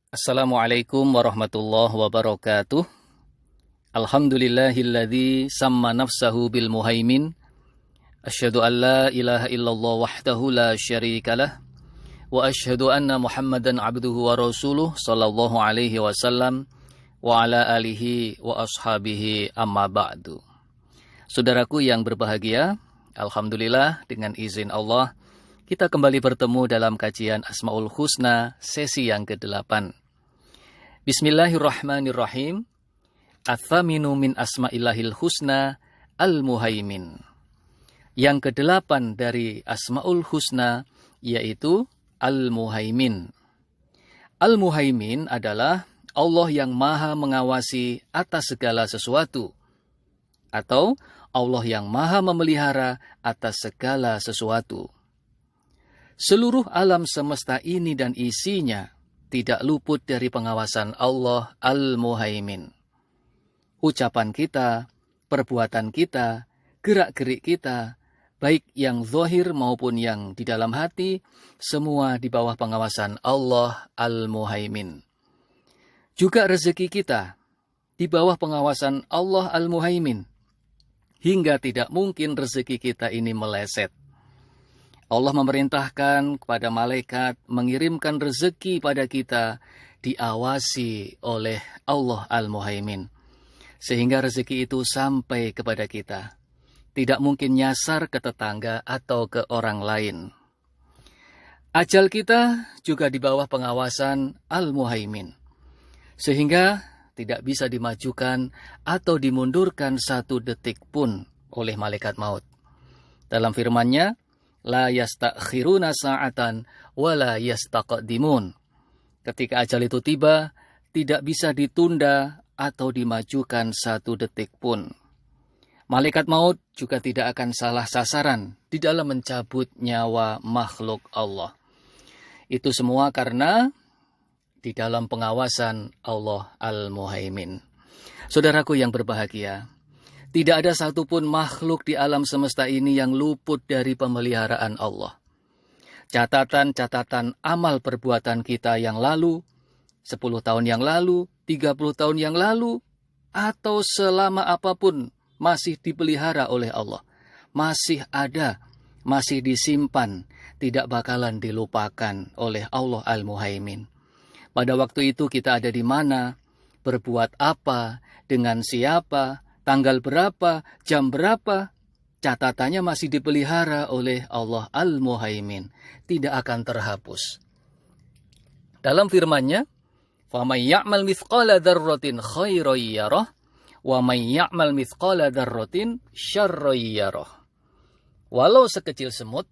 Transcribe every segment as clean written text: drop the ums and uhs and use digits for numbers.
Assalamualaikum warahmatullahi wabarakatuh. Alhamdulillahilladzi samma nafsahu bil muhaimin. Asyhadu an la ilaha illallah wahdahu la syarikalah. Wa asyhadu anna Muhammadan abduhu wa rasuluh sallallahu alaihi wasallam wa ala alihi wa ashabihi amma ba'du. Saudaraku yang berbahagia, alhamdulillah dengan izin Allah kita kembali bertemu dalam kajian Asmaul Husna sesi yang ke-8. Bismillahirrahmanirrahim. Ats-tsaminu min asma'illahil husna al-muhaimin. Yang ke-8 dari Asmaul Husna yaitu al-muhaimin. Al-muhaimin adalah Allah yang maha mengawasi atas segala sesuatu, atau Allah yang maha memelihara atas segala sesuatu. Seluruh alam semesta ini dan isinya tidak luput dari pengawasan Allah Al-Muhaimin. Ucapan kita, perbuatan kita, gerak-gerik kita, baik yang zahir maupun yang di dalam hati, semua di bawah pengawasan Allah Al-Muhaimin. Juga rezeki kita di bawah pengawasan Allah Al-Muhaimin, hingga tidak mungkin rezeki kita ini meleset. Allah memerintahkan kepada malaikat mengirimkan rezeki pada kita diawasi oleh Allah Al-Muhaimin. Sehingga rezeki itu sampai kepada kita. Tidak mungkin nyasar ke tetangga atau ke orang lain. Ajal kita juga di bawah pengawasan Al-Muhaimin. Sehingga tidak bisa dimajukan atau dimundurkan satu detik pun oleh malaikat maut. Dalam firman-Nya, la yastakhiruna sa'atan wa la yastaqdimun. Ketika ajal itu tiba, tidak bisa ditunda atau dimajukan satu detik pun. Malaikat maut juga tidak akan salah sasaran di dalam mencabut nyawa makhluk Allah. Itu semua karena di dalam pengawasan Allah Al-Muhaimin. Saudaraku yang berbahagia, tidak ada satupun makhluk di alam semesta ini yang luput dari pemeliharaan Allah. Catatan-catatan amal perbuatan kita yang lalu, 10 tahun yang lalu, 30 tahun yang lalu, atau selama apapun masih dipelihara oleh Allah. Masih ada, masih disimpan, tidak bakalan dilupakan oleh Allah Al-Muhaimin. Pada waktu itu kita ada di mana, berbuat apa, dengan siapa, tanggal berapa, jam berapa, catatannya masih dipelihara oleh Allah Al-Muhaimin. Tidak akan terhapus. Dalam firman-Nya, فَمَنْ يَعْمَلْ مِثْقَالَ ذَرَّةٍ خَيْرًا يَرَهُ وَمَنْ يَعْمَلْ مِثْقَالَ ذَرَّةٍ شَرًّا يَرَهُ. Walau sekecil semut,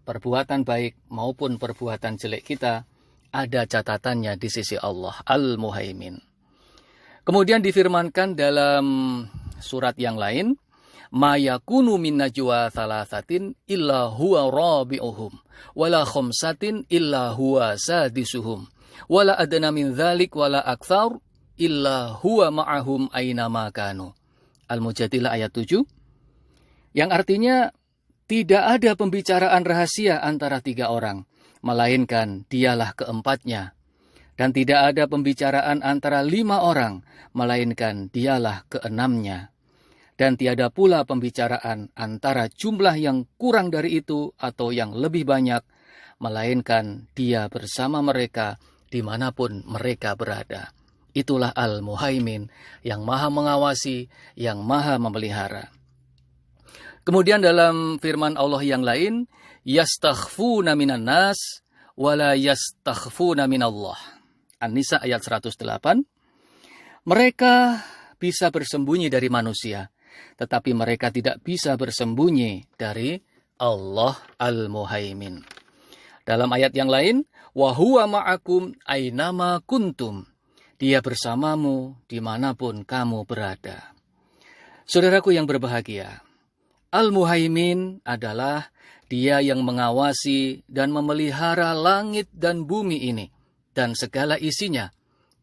perbuatan baik maupun perbuatan jelek kita, ada catatannya di sisi Allah Al-Muhaimin. Kemudian difirmankan dalam surat yang lain, ma yakunu min najwa thalathatin illa huwa rabi'uhum wala khamsatin illa huwa sadisuhum wala adna min dzalik wala aktsar illa huwa ma'ahum aina ma kanu. Al-Mujadilah ayat 7. Yang artinya tidak ada pembicaraan rahasia antara 3 orang, melainkan dialah keempatnya. Dan tidak ada pembicaraan antara 5 orang, melainkan dialah keenamnya. Dan tiada pula pembicaraan antara jumlah yang kurang dari itu atau yang lebih banyak, melainkan dia bersama mereka dimanapun mereka berada. Itulah Al-Muhaimin yang maha mengawasi, yang maha memelihara. Kemudian dalam firman Allah yang lain, yastakhfuna minan nas wala yastakhfuna minallah. An-Nisa ayat 108. Mereka bisa bersembunyi dari manusia, tetapi mereka tidak bisa bersembunyi dari Allah Al-Muhaimin. Dalam ayat yang lain, wa huwa ma'akum ainama kuntum. Dia bersamamu dimanapun kamu berada. Saudaraku yang berbahagia, Al-Muhaimin adalah Dia yang mengawasi dan memelihara langit dan bumi ini dan segala isinya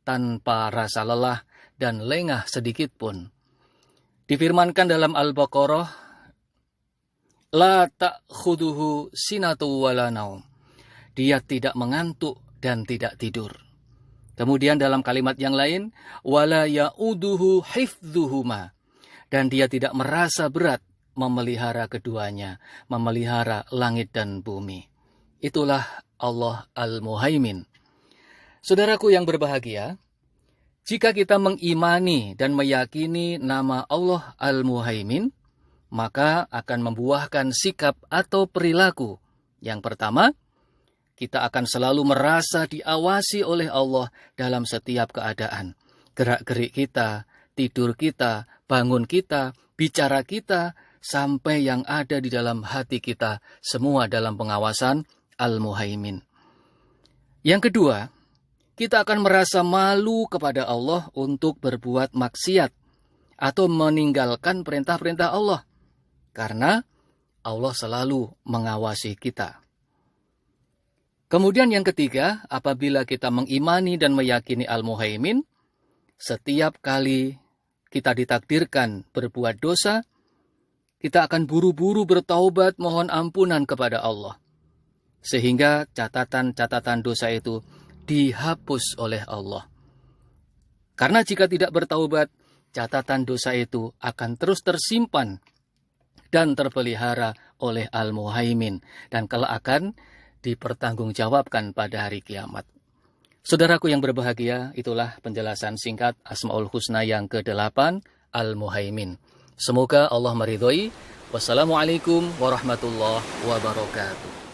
tanpa rasa lelah dan lengah sedikit pun. Difirmankan dalam Al-Baqarah, la ta'khuduhu sinatu wala naum. Dia tidak mengantuk dan tidak tidur. Kemudian dalam kalimat yang lain, wala ya'uduhu hifdzuhuma, dan dia tidak merasa berat memelihara keduanya, memelihara langit dan bumi. Itulah Allah Al-Muhaimin. Saudaraku yang berbahagia, jika kita mengimani dan meyakini nama Allah Al-Muhaimin, maka akan membuahkan sikap atau perilaku. Yang pertama, kita akan selalu merasa diawasi oleh Allah dalam setiap keadaan. Gerak-gerik kita, tidur kita, bangun kita, bicara kita, sampai yang ada di dalam hati kita, semua dalam pengawasan Al-Muhaimin. Yang kedua, kita akan merasa malu kepada Allah untuk berbuat maksiat atau meninggalkan perintah-perintah Allah, karena Allah selalu mengawasi kita. Kemudian yang ketiga, apabila kita mengimani dan meyakini Al-Muhaimin, setiap kali kita ditakdirkan berbuat dosa, kita akan buru-buru bertaubat mohon ampunan kepada Allah. Sehingga catatan-catatan dosa itu dihapus oleh Allah. Karena jika tidak bertaubat, catatan dosa itu akan terus tersimpan dan terpelihara oleh Al-Muhaimin, dan kelak akan dipertanggungjawabkan pada hari kiamat. Saudaraku yang berbahagia, itulah penjelasan singkat Asmaul Husna yang ke-8, Al-Muhaimin. Semoga Allah meridhoi. Wassalamualaikum warahmatullahi wabarakatuh.